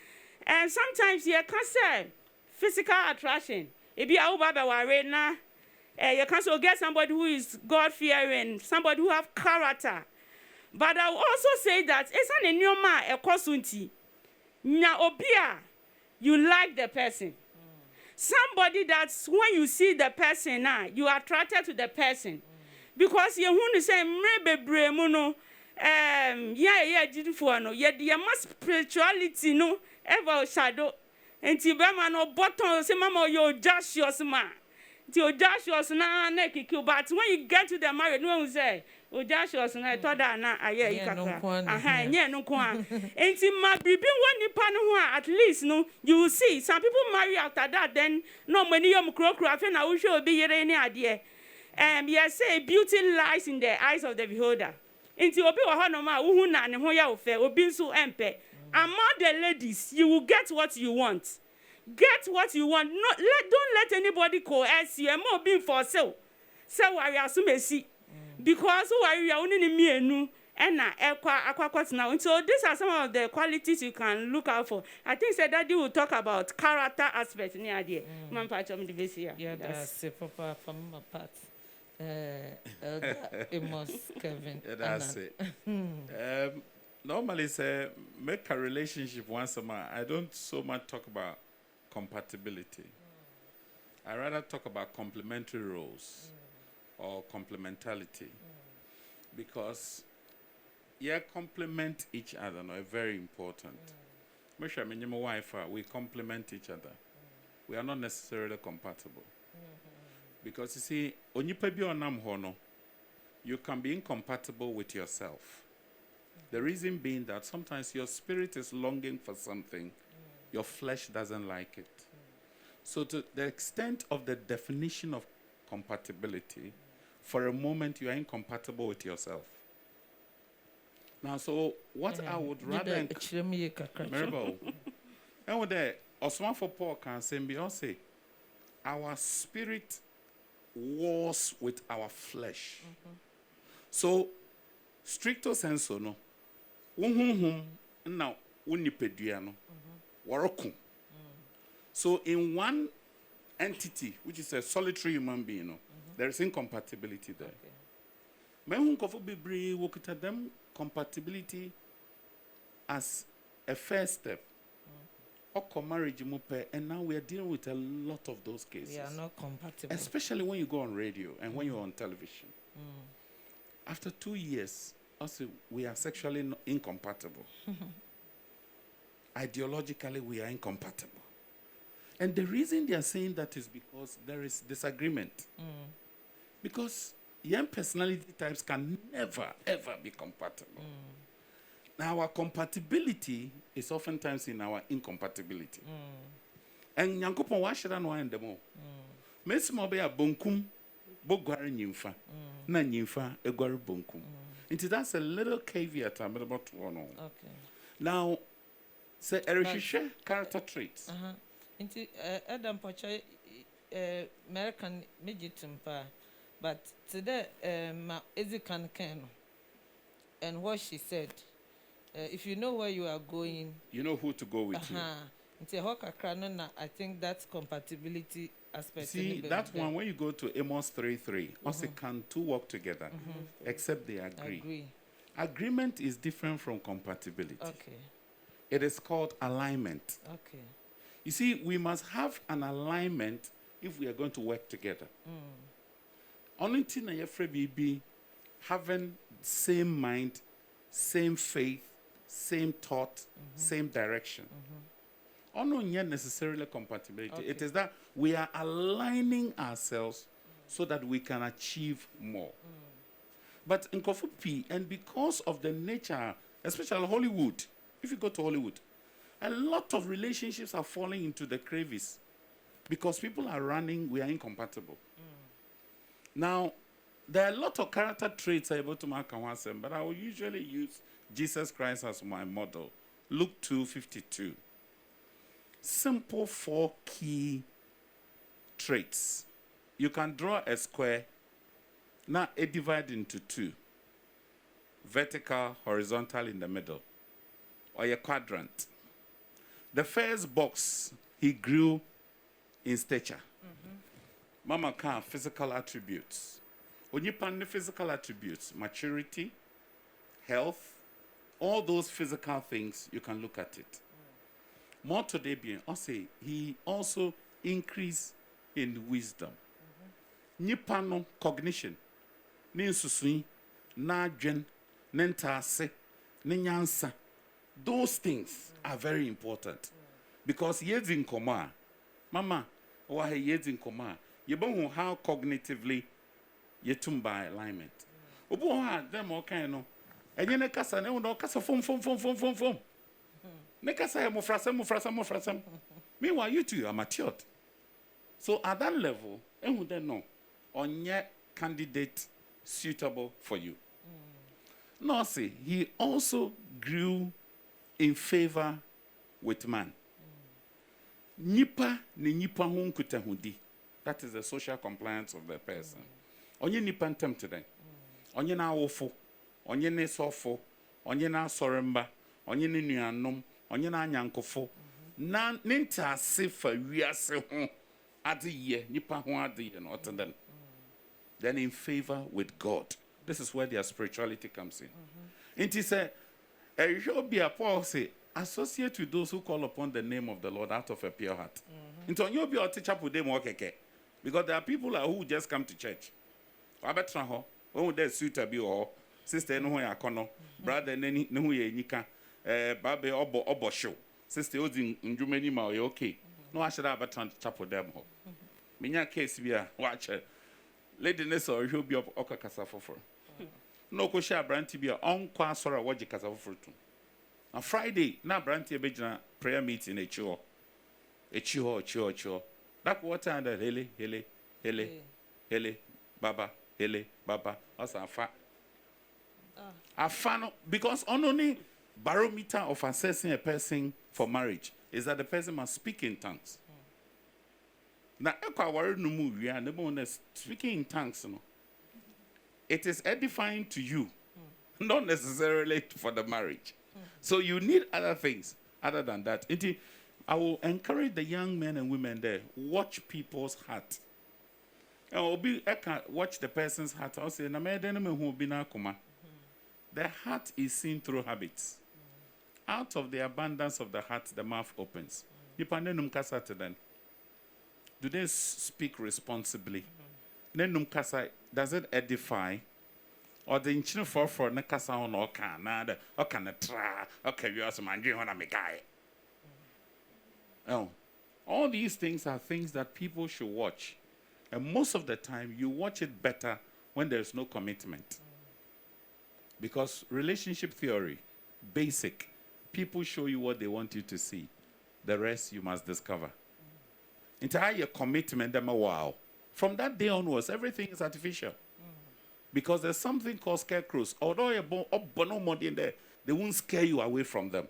Speaker 3: And sometimes you can say physical attraction. If you are over now, you can also get somebody who is God-fearing, somebody who have character. But I will also say that it's an enyoma a kosunti. Nya obia, you like the person. Somebody that's when you see the person now, you are attracted to the person. Because you want to say maybe bremuno no yeah must spirituality no ever shadow. And Tibema no bottom say mama you just yours man. Till Joshua's na neki but when you get to the marriage, no one say, oh Joshua's na told her na aye no kwan. And see my baby one nipa at least no you will see some people marry after that then no many yom crocraft na we should be here any idea. Yes say beauty lies in the eyes of the beholder. Nti obi wo ho no ma wo hu na ne ho ya wo fe obi nso empe Among the ladies, you will get what you want. Get what you want. Don't let anybody coerce you. I'm not being for sale. So I assume see. Because who are you only me and nu and now. So these are some of the qualities you can look out for. I think said Daddy will talk about character aspects in the idea. Man, part of the base here.
Speaker 1: Yeah, that's it, Papa, from my part. Amos, Kevin.
Speaker 2: Yeah, that's it. Normally, say make a relationship once a month. I don't so much talk about compatibility. I rather talk about complementary roles or complementarity, because complement each other. No, very important. Make sure me and my wife we complement each other. We are not necessarily compatible, because you see, onipa bi onam ho no, you can be incompatible with yourself. The reason being that sometimes your spirit is longing for something, your flesh doesn't like it. So to the extent of the definition of compatibility, for a moment you are incompatible with yourself. Now, so what I would rather Maribel, and with that, Osman for Paul can say, Beyonce, our spirit wars with our flesh. So, stricto sensu, no. Now, unipeduano, warokum. So, in one entity, which is a solitary human being, no, there is incompatibility there. Men who be work at them compatibility as a first step. Or marriage, and now we are dealing with a lot of those cases.
Speaker 1: We are not compatible.
Speaker 2: Especially when you go on radio and when you're on television. After 2 years, also we are sexually incompatible. Ideologically, we are incompatible. And the reason they are saying that is because there is disagreement. Because young personality types can never, ever be compatible. Now, our compatibility is oftentimes in our incompatibility. And Yankopon, why should I know them all? Miss Mobe a bonkum, bogwari nyimfa, na nyimfa egwari bonkum. And that's a little caveat I'm about to know.
Speaker 1: Okay.
Speaker 2: Now, say Erishisha character traits.
Speaker 1: Into Adam Pocha American Mijitumpa, but today, Ezikan Ken, and what she said. If you know where you are going,
Speaker 2: you know who to go with.
Speaker 1: I think that's compatibility aspect.
Speaker 2: See, that one, when you go to Amos 3:3, also can two work together, except they agree. Agreement is different from compatibility.
Speaker 1: Okay.
Speaker 2: It is called alignment.
Speaker 1: Okay.
Speaker 2: You see, we must have an alignment if we are going to work together. Only thing I be having same mind, same faith, same thought, same direction. Not necessarily compatibility. Okay. It is that we are aligning ourselves so that we can achieve more. But in Kofu P, and because of the nature, especially Hollywood, if you go to Hollywood, a lot of relationships are falling into the crevice because people are running, we are incompatible. Now, there are a lot of character traits I'm able to mark on one, but I will usually use Jesus Christ as my model. Luke 2:52. Simple 4 key traits. You can draw a square. Now it divides into 2. Vertical, horizontal in the middle. Or a quadrant. The first box, he grew in stature. Mama can physical attributes. When you pan the physical attributes, maturity, health, all those physical things, you can look at it. More today being, also, he also increased in wisdom. Nipano cognition, ninsusui, najwen, nentase, ninyansa. Those things are very important because years in coma, mama, or years in coma, you know how cognitively you by alignment. Obo them all kind of. And you nekasa ne uno kasa fom. Nekasa mufrasa. Meanwhile, you two are matured. So at that level, and then no, on your candidate suitable for you. No, see, he also grew in favor with man. Nipa ni nipa ho nkutahudi. That is the social compliance of the person. Onye nipa ntem today. Onye na awofo, onye ne sofo, onye na asoremba, onye ne nuanom, onye na anyankofo. Na ninta se fa wiase ho adeye, nipa ho adeye no otenden. Then in favor with God. This is where their spirituality comes in. It is Paul say, associate with those who call upon the name of the Lord out of a pure heart. Into you be teacher with them because there are people who just come to church. When they suit be or sister no ya kono, brother no ye nika, babe obo show. Sister odi njumeni ma okay. No I should have a chapel them. Minya case we are watch. Lady Nessa or he'll be up okakasa for. No kosha branti be on kwa sora waji kasa for two. On Friday, na branti be prayer meeting a chore. That water under hele, baba, also a fan because only barometer of assessing a person for marriage is that the person must speak in tongues. Now, speaking in tongues, it is edifying to you, not necessarily for the marriage. So you need other things other than that. I will encourage the young men and women there, watch people's heart. I can watch the person's heart. I'll say, the heart is seen through habits. Out of the abundance of the heart, the mouth opens. Do they speak responsibly? Does it edify? Or the inchino for na kasa on or can tra okay you also man you wanna make guy. Oh, all these things are things that people should watch. And most of the time you watch it better when there's no commitment. Because relationship theory, basic, people show you what they want you to see. The rest you must discover. Entire commitment, wow. From that day onwards, everything is artificial. Because there's something called scarecrows. Although you're born in there, they won't scare you away from them.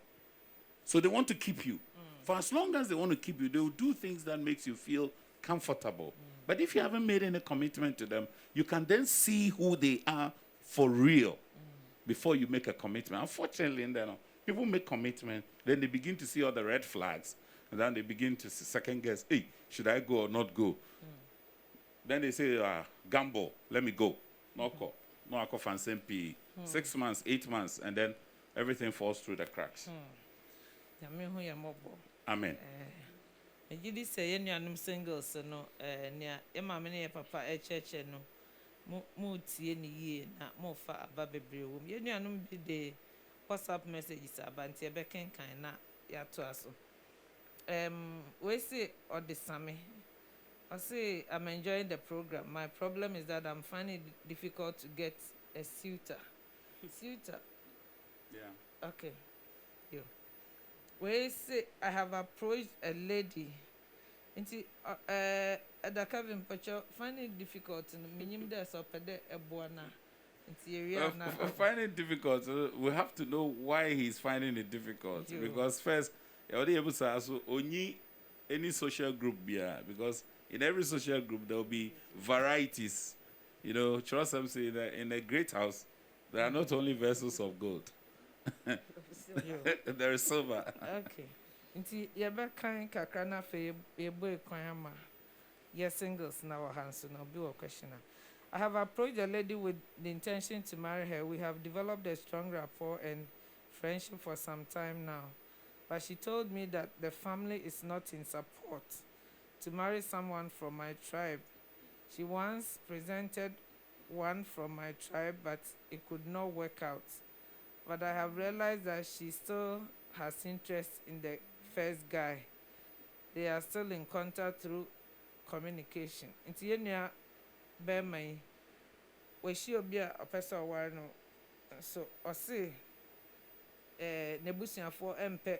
Speaker 2: So they want to keep you. For as long as they want to keep you, they will do things that makes you feel comfortable. But if you haven't made any commitment to them, you can then see who they are for real before you make a commitment. Unfortunately, people make commitment, then they begin to see all the red flags, and then they begin to second guess, hey, should I go or not go? Then they say, gamble, let me go. No alcohol fan 6 months, 8 months, and then everything falls through the cracks. Amen.
Speaker 1: You say any singles no near your mamma near papa a church no mooty any year not more far above a brew. You know, be the WhatsApp messages about your becking kind not ya to us. We say or the summer. I say I'm enjoying the program. My problem is that I'm finding it difficult to get a suitor.
Speaker 2: Yeah.
Speaker 1: Okay. You. We say I have approached a lady. Inti the Kevin Pacho finding it difficult in minimum there so pede ebuana. Inti area na.
Speaker 2: Finding it difficult. We have to know why he's finding it difficult. Because first, you're already able to ask only any social group because in every social group, there will be varieties. You know, trust them say that in a great house, there are not only vessels of gold. There is silver.
Speaker 1: Okay. Inti yeba kan kakra na fe ebo ekwan ma. Yes, singles na wa hands no be a question. I have approached a lady with the intention to marry her. We have developed a strong rapport and friendship for some time now. But she told me that the family is not in support to marry someone from my tribe. She once presented one from my tribe, but it could not work out. But I have realized that she still has interest in the first guy. They are still in contact through communication. Inti yenya be mai we shi obi a opesa oware no so osi nebusiafo empe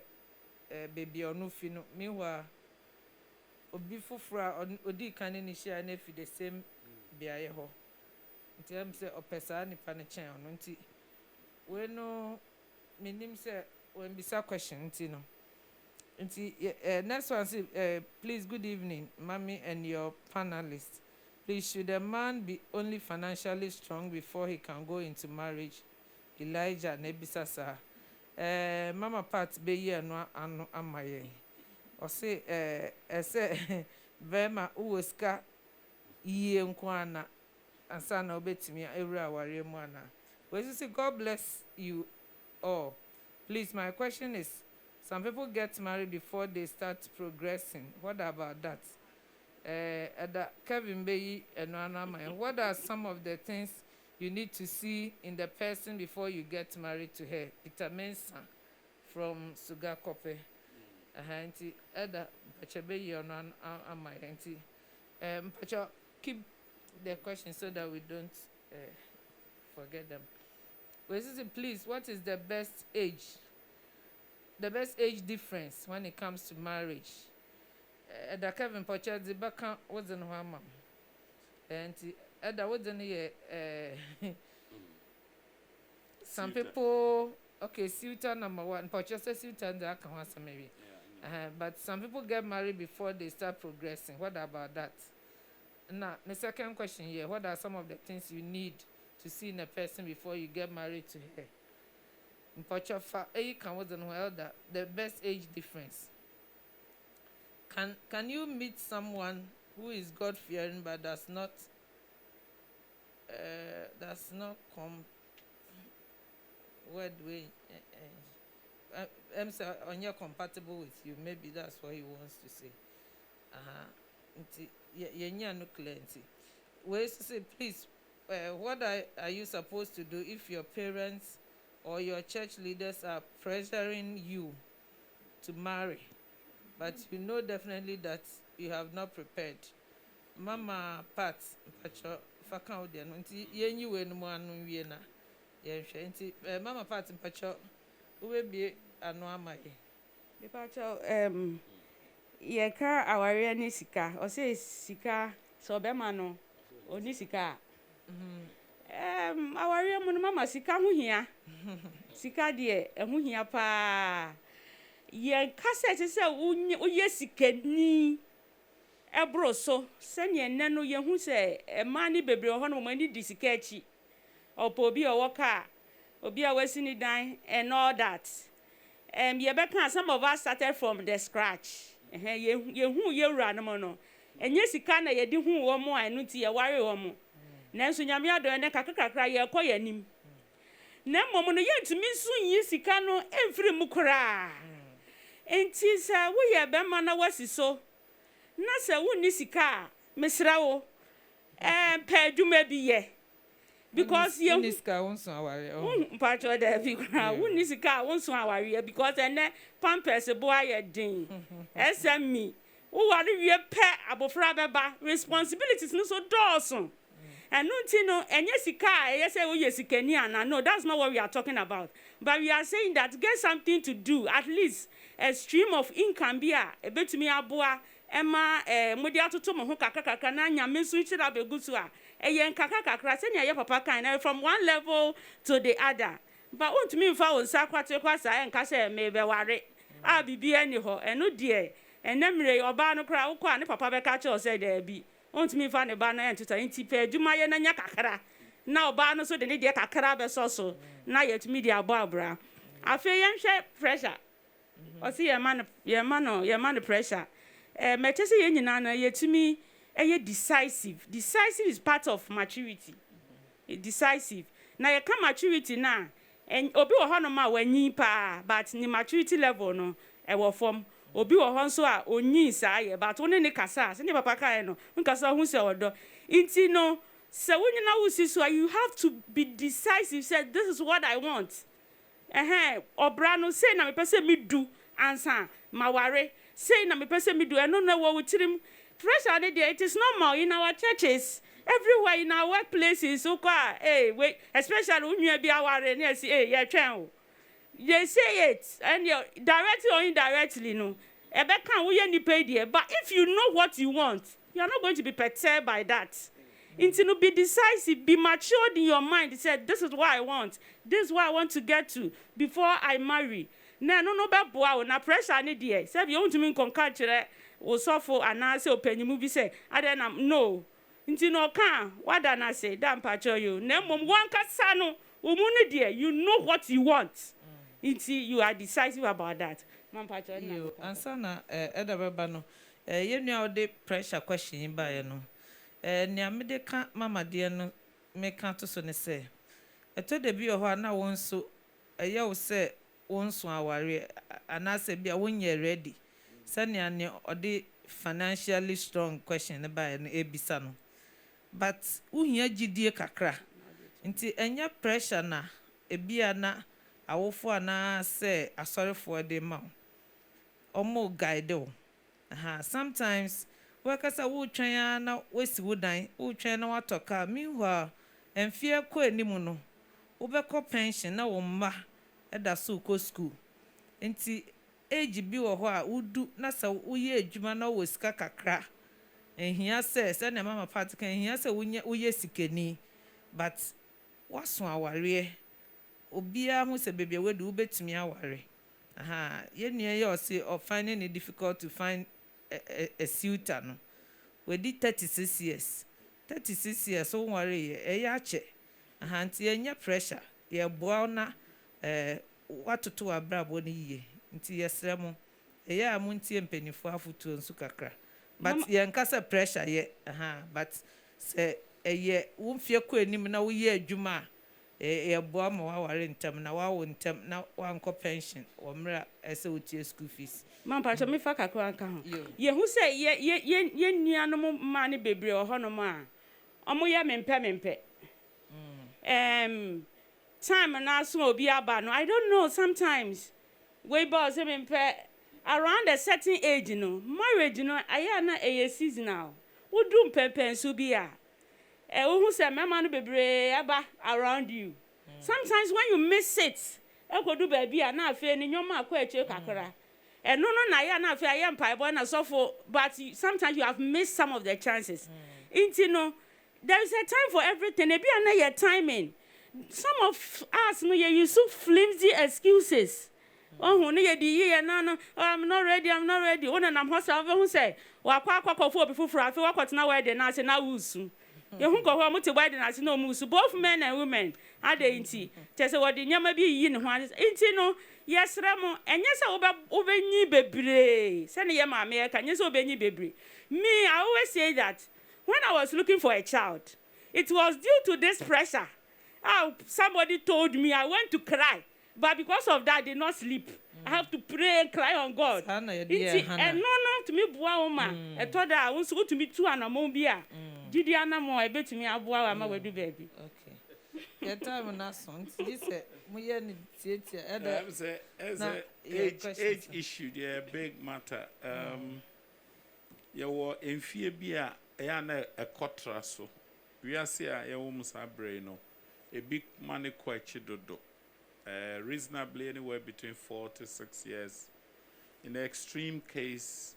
Speaker 1: baby onu fi no meanwhile obi foforo odi kan ni share na fi the same biaye ho nti am say opesa nipa ne chen ono nti we no menim say when bisa question no. Next one say, please, good evening, Mommy and your panelists. Please, should a man be only financially strong before he can go into marriage? Elijah Nebisa sa. Mama Pat be ye no ano amaye. O say say vema uwoska iye nkwana ansa na obetimi ewura aware mu ana. We say God bless you all. Please, my question is, some people get married before they start progressing. What about that? Kevin Bayi and Anama, what are some of the things you need to see in the person before you get married to her? Peter Mensa from Sugar Kope. Auntie Eda Pachabeyi and Anama. Pacha, keep the questions so that we don't forget them. Please, what is the best age? The best age difference when it comes to marriage? Eda Kevin Pacha the baka wasn't mama. And Eda wasn't here. Some people, okay, suitor number one. Pacha says suitor and the maybe. But some people get married before they start progressing. What about that? Now, the second question here, what are some of the things you need to see in a person before you get married to her? The best age difference. Can you meet someone who is God fearing but does not come word way on your compatible with you? Maybe that's what he wants to say. No clarity. We say, please, what are you supposed to do if your parents or your church leaders are pressuring you to marry, but you know definitely that you have not prepared? Mama Pat, Pacho, Fakao, Yenny, when one Vienna. Mama Pat, Pacho, who will be a normal.
Speaker 3: Pacho, yeka aware ni sika, o say sika, so be mano, o ni sika. Aware mu no mama sika ho hia. Sika de ho hia pa. Ye cassette say uye sikani. Ebro so sene enne no ye hu say e ma ni bebre ho no mani di sika achi. Opo obi o woka, obi a wasi ni dan and all that. Ye be kan some of us started from the scratch. Ye hu ye wura no no. Enye sika na ye di hu wo mo anu ti ye ware wo mo. Nanso nyame adon ne kakakakra ye koye nim. Na mmom no ye ntumi nso yi sika no emfiri mu kora. Enti sa wo ye be ma na wasi so. Na se wo ni sika mesra wo. Pa adwuma bi ye. Because ye
Speaker 1: ni sika wonso aware.
Speaker 3: Mpacho da bi kora. Wo ni sika wonso aware because ene pampers bo aye din. SME. Wo ware wie pe abofra beba responsibilities no so dawson. And no, and yes, yes, yes, no, that's not what we are talking about. But we are saying that get something to do, at least a stream of income be a bit to me aboa, Emma, Modiato Tomo, Kakakana, Yamin switch it up a good soa, a young Kakaka, send papa kind from one level to the other. But what to me, if I was Saquatequasa and Casa, maybe worry, I'll be anyhow, and no dear, and then or Barno crowd, Papa Catcher said there be. Want me find a banner and to inti pay do my na kakara. Now banner so the need kakara be so. Now yet media barbara. I feel young pressure. Or see a man pressure. Metesi yen nana yet to me a decisive. Decisive is part of maturity. Decisive. Now you come maturity now. And obi wo hono ma wanyi pa but ni maturity level no e wo form. Obi wo hon so a onyi saa ye but woni ne kasa se ne papa kai no nkasa hu se odo inti no se woni na wusi so you have to be decisive. Say this is what I want. Obra no say na me pese me do ansa maware say na me pese me do eno na wo wutirim pressure dey there. It is normal in our churches, everywhere, in our workplaces. So wait, especially when you be aware na say ye twen. They say it, and you directly or indirectly, no. But if you know what you want, you are not going to be perturbed by that. Until be decisive, be matured in your mind. Say, this is what I want. This is what I want to get to before I marry. na no be boa wo na pressure ne de say be wontumi nkonka kire wo sofo ana say opanyimu bi say ade na no nti no ka wada na say da mpacho you na mom wankasa no wo mu ne de you know what you want nti you are decisive about that mampacho na
Speaker 1: you answer na eda beba no yenua ode pressure question ba ye no nia me de ka mama de no me ka to so ne say eto de bi ho na won so eye wo say won so aware ana say bia won ye ready sania ne ode financially strong question ne ba ye no ebisa no but uhia gidie kakra nti enya pressure na ebia na awofo ana say asorefo de ma omo guide o sometimes wakasa wo twan na wesi wodan wo twan na watoka meanwhile enfie ko animu no wo beko pension na wo mma eda so ko school nti age bi wo ho a wudu na sa wo ye adwuma na wo sika kakra ehia se na mama part kan ehia se wo ye sikani but waso aware obia hu se bebia wedu wo betumi aware yenua ye o say of finding it difficult to find a suitor no we did 36 years so worry e ya che nti enya pressure ye boa na watoto abrabo ni ye nti yesre mo e ya mu nti empenifo afutuo nsu kakra but ye nkasa pressure ye but se eye wo mfie ko anim na wo ye adwuma e boa ma waware ntem na wawo ntem na wanko pension o mra ese wotie school fees
Speaker 3: mampacho me fa kakra nka ho ye hu se ye nuanom ma ne bebre o honom a omo ye mempe time na so obi aba no I don't know sometimes we boss mempe around a certain age no marriage no aya na a seasonal wo dum pepen so bi a who say mama no bebre aba around you sometimes when you miss it ekodu baby a na afi ni nyoma akwa eche kakra no na ya na afi aye mpai boy na so for but sometimes you have missed some of the chances into no there is a time for everything e be na your timing some of us no you use flimsy excuses oh no ye di ye no I'm not ready one na hospital who say wa kwa fo obi fufuru afi wa kwotena wedding na say na wusu you who go home to wedding as no musu both men and women are they inti tese wodi nyama bi yi ne ho inti no yesre mo enye se obenyi bebre se ne ye ma me ka enye se obenyi bebre me I always say that when I was looking for a child it was due to this pressure somebody told me I went to cry but because of that I did not sleep I have to pray and cry on God inti no to me boa woman e to da won so to me tu anamon bi a gidi anamo e betumi aboa wa ma wadu baby
Speaker 1: okay your time na so nti say mo ye ni tietia
Speaker 2: age issue the big matter your enfie bi a ya na ekotra so we are say ya wo musa brain no a big money kwachi dodo reasonably anywhere between 4 to 6 years. In the extreme case,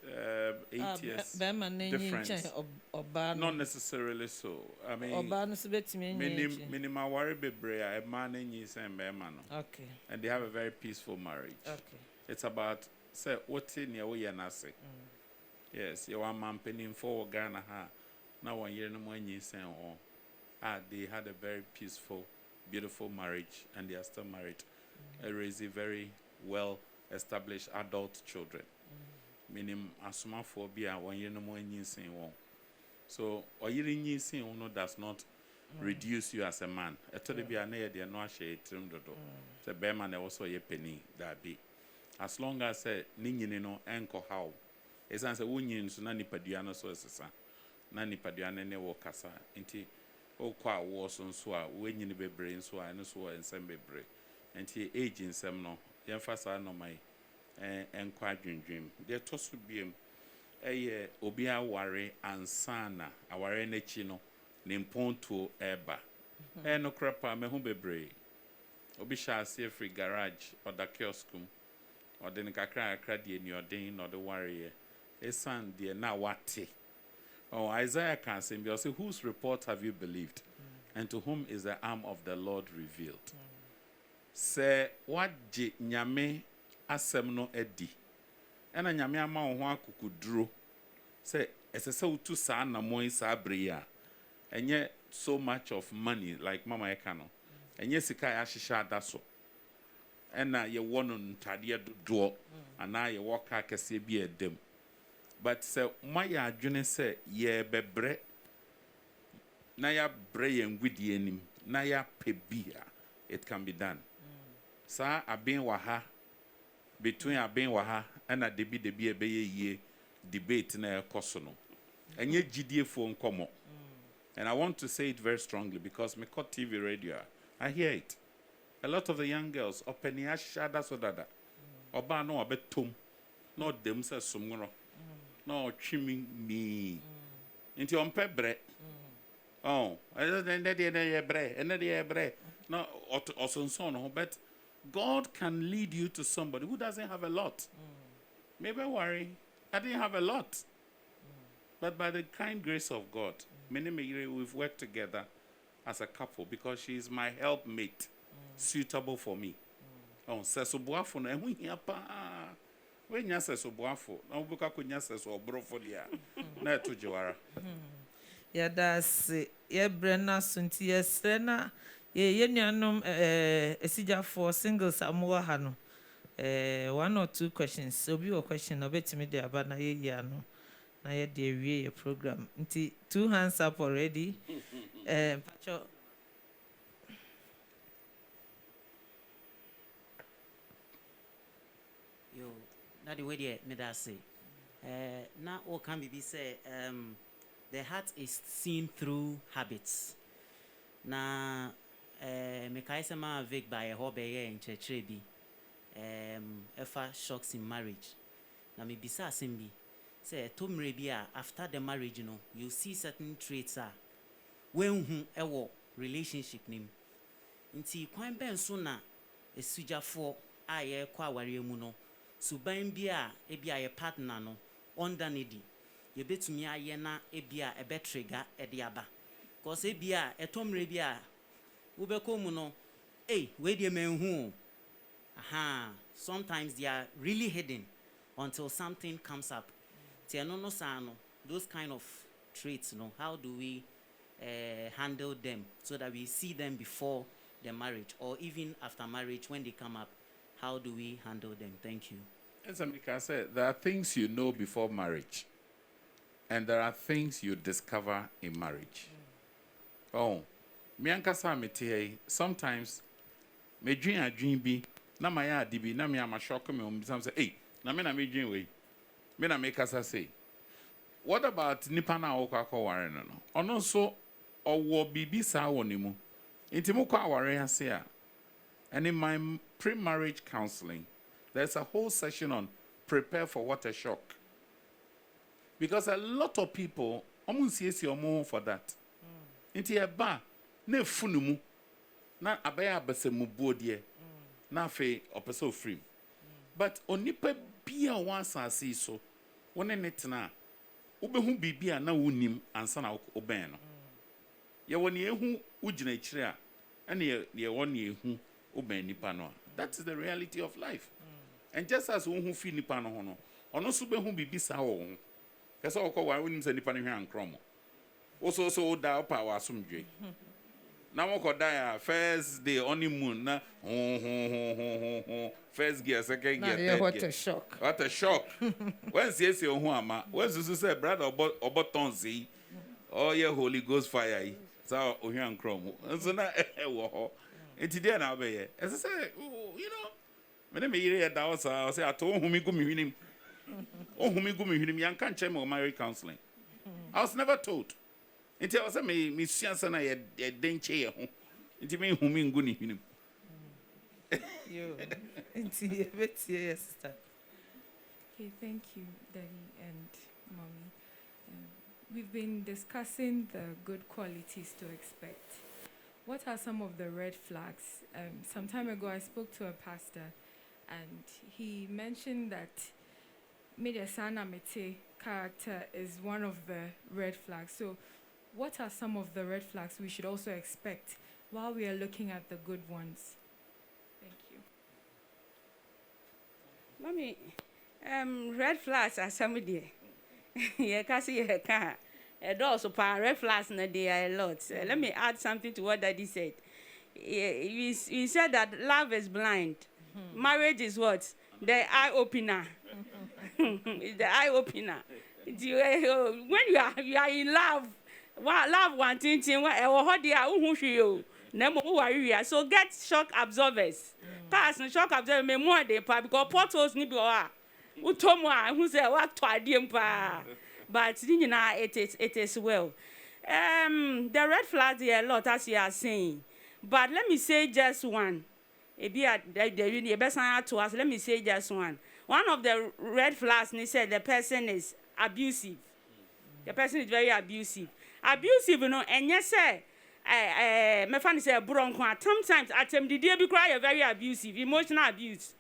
Speaker 2: 8 years. Difference. Not necessarily so. I mean, minimum worry bebre a man and you say
Speaker 1: okay.
Speaker 2: And they have a very peaceful marriage.
Speaker 1: Okay.
Speaker 2: It's about say what in your way and yes, you want man penning for Ghana ha. Now 1 year no more you say they had a very peaceful, beautiful marriage and they are still married. Raising very well established adult children. Meaning asuma phobia 1 year no more saying one. So or you saying no does not reduce you as a man. I told you be a near the no shade trim dodo. The bearman also a penny that be. As long as ninyin no enko how. It's answer wunyin so nani paduano so sesa. Nani paduane ne wo kasa. Inti o kwa wo so nso a wenyin be brain so a no so ensem be brain. Inti age nsem no yemfasa no mai enkwa dwendwem de to so biem obi aware ansana aware na chi no ne mponto eba no krapa me ho bebre obi sha ase free garage or da kioskum or den kakra akra de ni odin no de ware esan de na wate Isaiah can say whose report have you believed and to whom is the arm of the Lord revealed say what nyame asɛm no adi ɛna nyame ama wo ho akukuduro sɛ ɛsɛ sɛ wotu saa anammɔn yi saa bere yi a ɛnyɛ so much of money like mama ɛka no ɛnyɛ sika a yɛahyehyɛ ada so ɛna yɛwɔ no ntadeɛ dodoɔ anaa yɛwɔ kaa kɛseɛ bi a ɛdam but sɛ moayɛ adwene sɛ yɛbɛbrɛ na yɛabrɛ yɛn gwidie anim na yɛapɛ bi a it can be done saa aben wɔ ha between aben wɔ ha ɛna debi ɛbɛyɛ yie debate na ɛkɔ so no ɛnyɛ gyidiefoɔ nkɔmmɔ and I want to say it very strongly because me call TV radio I hear it a lot of the young girls openi ashada so dada oba no abetom na dem se somngro na otwimi mi nti ompe bre oh ene de bre no osonson no but God can lead you to somebody who doesn't have a lot maybe worry I didn't have a lot but by the kind grace of God we've worked together as a couple because she is my helpmate suitable for me oh seso boafo no ehu hia pa we nya seso boafo na obuka ko nya seso obrofo dia na eto jiwara
Speaker 1: ya das ye brena sunti yesre na ye nuanom esigafo singles amwa ha no one or two questions obi o question obetimi de aba na ye ya no na ye de wie your program nti two hands up already pacho
Speaker 4: yo na the way there me that say na all can be say the heart is seen through habits na me kai say ma vic by a hobby in church bi efa shocks in marriage na me bisa asem say tomre bi a after the marriage you see certain traits when ewo relationship nim nti kwan ben so na esujafo a ye kwa aware mu no suban bi a ebi a ye partner no under nedi ye betumi aye na ebi a ebe trigger e de aba cause ebi a etomre bi a wo be ko mu no we dey menhu aha sometimes they are really hidden until something comes up no sano those kind of traits how do we handle them so that we see them before the marriage or even after marriage when they come up how do we handle them? Thank you.
Speaker 2: As Amika said, there are things you know before marriage and there are things you discover in marriage. Oh, me ankasa mete sometimes me dream bi na my adibi na me am shock me some say hey na me dream we me na make us say what about nipa na okwa kware no ono so owo bibi sa wonimu intimo kwa aware ase a and in my pre-marriage counseling there's a whole session on prepare for what a shock because a lot of people omunsiesie omo for that inti eba na efunumu na abaya abasemu bodie na fe opeso free but onipa bia wansase so wone netena wobehu bibia na wonim ansa na oben no ye woni ehu ugina akire a ene ye woni ehu oben nipa no that is the reality of life and just as wo hu fi nipa no ho no ono so behu bibi sa wo ho kese okọ wonim se nipa no hwe ankromo so da opa wa asomdwe na mo koda ya first day honeymoon na first gear second gear third
Speaker 1: what
Speaker 2: gear.
Speaker 1: a shock
Speaker 2: What a shock. When see ohu ama when Susu say brother obotonzi oh yeah Holy Ghost fire so ohu ankrom so na wo ho enti dia na be ye as say you know me yire da o say ato ohumi gu me hwinim ohumi gu me hwinim yan kan che me marriage counseling I was never told enti I say me suansa na ye denche ye ho enti me humi ngu ni hwinim
Speaker 1: yo nti ebetie sister.
Speaker 5: Okay, thank you, Daddy and Mommy. We've been discussing the good qualities to expect. What are some of the red flags? Some time ago, I spoke to a pastor, and he mentioned that Mediasana Mete character is one of the red flags. So, what are some of the red flags we should also expect while we are looking at the good ones? Thank you.
Speaker 3: Mommy, red flags are some there. Yeah, kasi yeah, can. Also, red flags, na they are a lot. Let me add something to what Daddy said. We said that love is blind. Marriage is what? The eye opener. It's the eye opener. When you are in love, love one thing, so get shock absorbers. Pass and shock absorbers me more than because portals ni be utomo who say what to adiem pa. But it is well. The red flags are a lot as you are saying. But let me say just one. Let me say just one. One of the red flags, they said the person is abusive. The person is very abusive. Abusive, and yes, sir. My friend said, Bronco, sometimes at him, the day be cry very abusive, emotional abuse.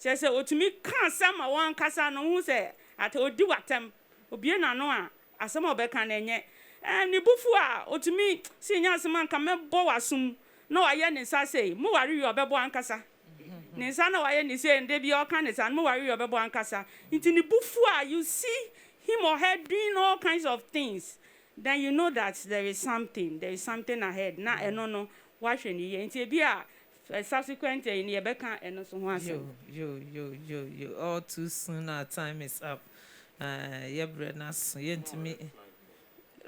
Speaker 3: She said, oh, to me, can't some one Cassano who said, at all do at them, Obiana Noah, as some of Beccan and yet. And the buffua, or to me, seeing as a man come bow assume. No, I ain't say, more worry your bebo ancassa. Nisano, I ain't saying, they be all kinds and more worry your bebo ancassa. Into the buffua, you see him or her doing all kinds of things. Then you know that there is something ahead. Now, I don't know what should you into be a subsequent in your becca and also once.
Speaker 1: You all too soon. Our time is up. Yeah, Brennas, to me.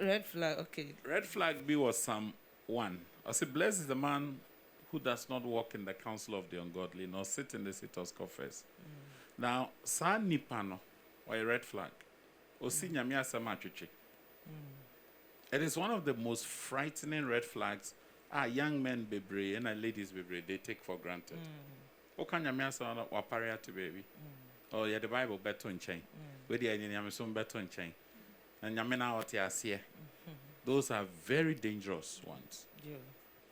Speaker 1: Red flag, okay.
Speaker 2: Red flag B was Psalm 1. I say, blessed is the man who does not walk in the counsel of the ungodly, nor sit in the seat of scoffers. Now, sa nipano, or a red flag. Osi nyamia samachuchi. It is one of the most frightening red flags young men bebre and ladies bebre they take for granted. Oka nyamia sama waparia to baby. Oh yeah, the Bible better in chain. Where the nyamisum better in chain. And nyamina otiasie. Those are very dangerous ones.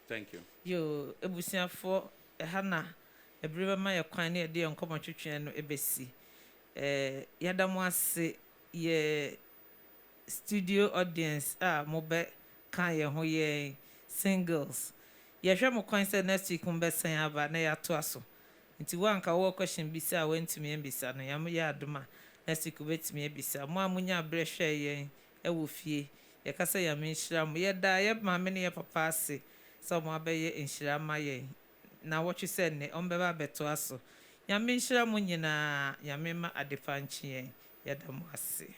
Speaker 2: Thank you.
Speaker 1: Yo, ebusia for hana ebriba ma ye kwan ne de onkomo twetwe no ebesi. Yadamu ase ye studio audience mobe kan ye ho ye singles. Ye hwe mo kwan say next week mbe san aba na ya to aso. Nti wanka wo question bisa wentimi mbisa no yam ya adoma next week betimi ebisa mo amunya brehwe ye ewo fie. Ye kasa ya menhira mo ye da ye ma me ne ye papa ase. So mo abeye enhira ma ye na what you said ne ombeba beto aso ya menhira mo nyina ya mema adepa nchie ya da mo ase.